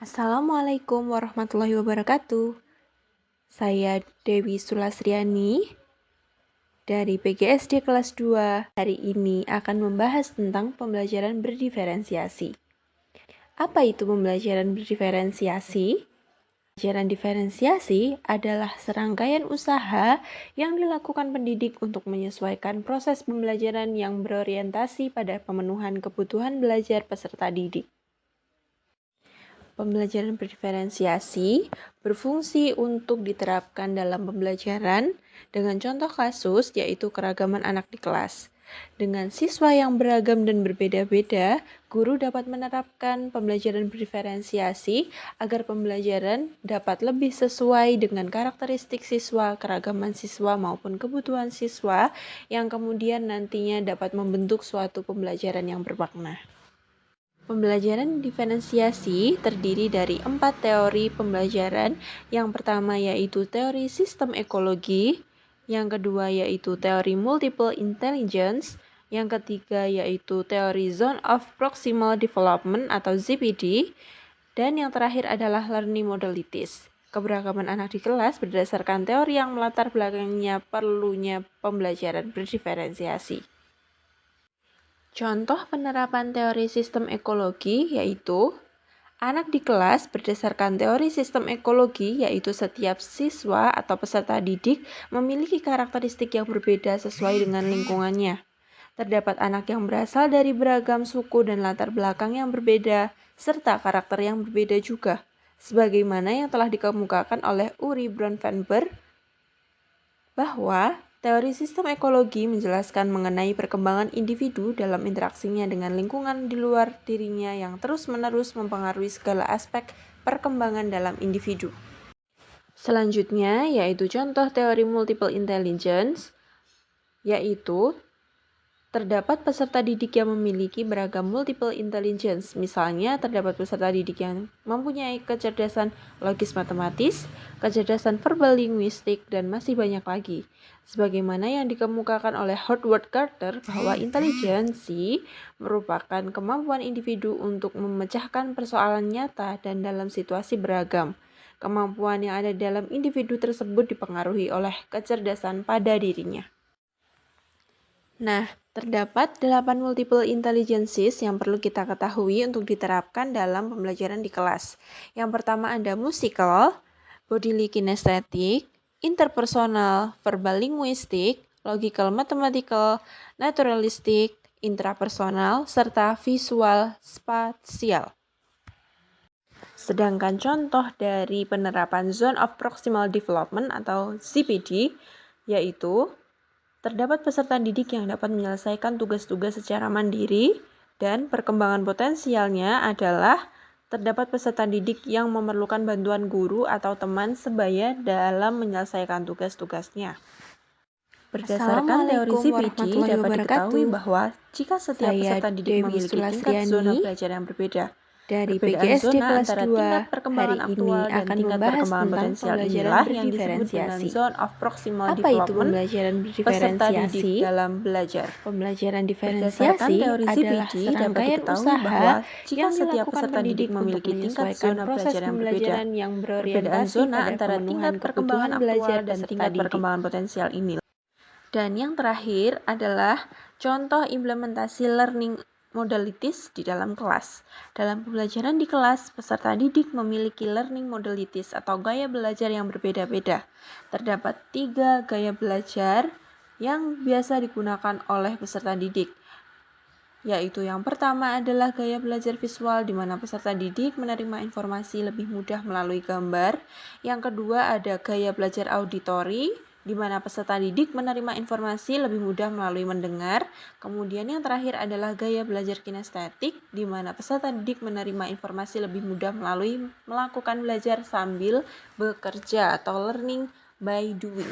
Assalamualaikum warahmatullahi wabarakatuh. Saya Dewi Sulasriani dari PGSD kelas 2. Hari ini akan membahas tentang pembelajaran berdiferensiasi. Apa itu pembelajaran berdiferensiasi? Pembelajaran diferensiasi adalah serangkaian usaha yang dilakukan pendidik untuk menyesuaikan proses pembelajaran yang berorientasi pada pemenuhan kebutuhan belajar peserta didik. Pembelajaran berdiferensiasi berfungsi untuk diterapkan dalam pembelajaran dengan contoh kasus yaitu keragaman anak di kelas. Dengan siswa yang beragam dan berbeda-beda, guru dapat menerapkan pembelajaran berdiferensiasi agar pembelajaran dapat lebih sesuai dengan karakteristik siswa, keragaman siswa maupun kebutuhan siswa yang kemudian nantinya dapat membentuk suatu pembelajaran yang bermakna. Pembelajaran diferensiasi terdiri dari 4 teori pembelajaran. Yang pertama yaitu teori sistem ekologi, yang kedua yaitu teori multiple intelligence, yang ketiga yaitu teori zone of proximal development atau ZPD, dan yang terakhir adalah learning modalities. Keberagaman anak di kelas berdasarkan teori yang melatar belakangnya perlunya pembelajaran berdiferensiasi. Contoh penerapan teori sistem ekologi yaitu anak di kelas berdasarkan teori sistem ekologi yaitu setiap siswa atau peserta didik memiliki karakteristik yang berbeda sesuai dengan lingkungannya. Terdapat anak yang berasal dari beragam suku dan latar belakang yang berbeda serta karakter yang berbeda juga. Sebagaimana yang telah dikemukakan oleh Uri Bronfenberg bahwa teori sistem ekologi menjelaskan mengenai perkembangan individu dalam interaksinya dengan lingkungan di luar dirinya yang terus-menerus mempengaruhi segala aspek perkembangan dalam individu. Selanjutnya yaitu contoh teori multiple intelligence, yaitu terdapat peserta didik yang memiliki beragam multiple intelligence. Misalnya, terdapat peserta didik yang mempunyai kecerdasan logis matematis, kecerdasan verbal linguistik, dan masih banyak lagi. Sebagaimana yang dikemukakan oleh Howard Carter bahwa intelijensi merupakan kemampuan individu untuk memecahkan persoalan nyata dan dalam situasi beragam. Kemampuan yang ada dalam individu tersebut dipengaruhi oleh kecerdasan pada dirinya. Nah, terdapat 8 multiple intelligences yang perlu kita ketahui untuk diterapkan dalam pembelajaran di kelas. Yang pertama ada musical, bodily kinesthetic, interpersonal, verbal linguistic, logical mathematical, naturalistic, intrapersonal, serta visual spasial. Sedangkan contoh dari penerapan Zone of Proximal Development atau ZPD yaitu terdapat peserta didik yang dapat menyelesaikan tugas-tugas secara mandiri dan perkembangan potensialnya adalah terdapat peserta didik yang memerlukan bantuan guru atau teman sebaya dalam menyelesaikan tugas-tugasnya. Berdasarkan teori ZPD dapat diketahui bahwa jika setiap peserta didik memiliki tingkat zona belajar yang berbeda, dari PGSD kelas 2, hari ini akan membahas tentang pembelajaran berdiferensiasi. Apa itu pembelajaran berdiferensiasi? Dalam belajar. Pembelajaran diferensiasi adalah serangkaian usaha yang dilakukan pendidik memiliki tingkat zona proses pembelajaran yang berorientasi pada pemenuhan kebutuhan belajar dan peserta tingkat didik. perkembangan potensial ini. Dan yang terakhir adalah contoh implementasi learning modalities di dalam kelas. Dalam pembelajaran di kelas, peserta didik memiliki learning modalities atau gaya belajar yang berbeda-beda. Terdapat 3 gaya belajar yang biasa digunakan oleh peserta didik, yaitu yang pertama adalah gaya belajar visual di mana peserta didik menerima informasi lebih mudah melalui gambar. Yang kedua ada gaya belajar auditori di mana peserta didik menerima informasi lebih mudah melalui mendengar. Kemudian yang terakhir adalah gaya belajar kinestetik di mana peserta didik menerima informasi lebih mudah melalui melakukan belajar sambil bekerja atau learning by doing.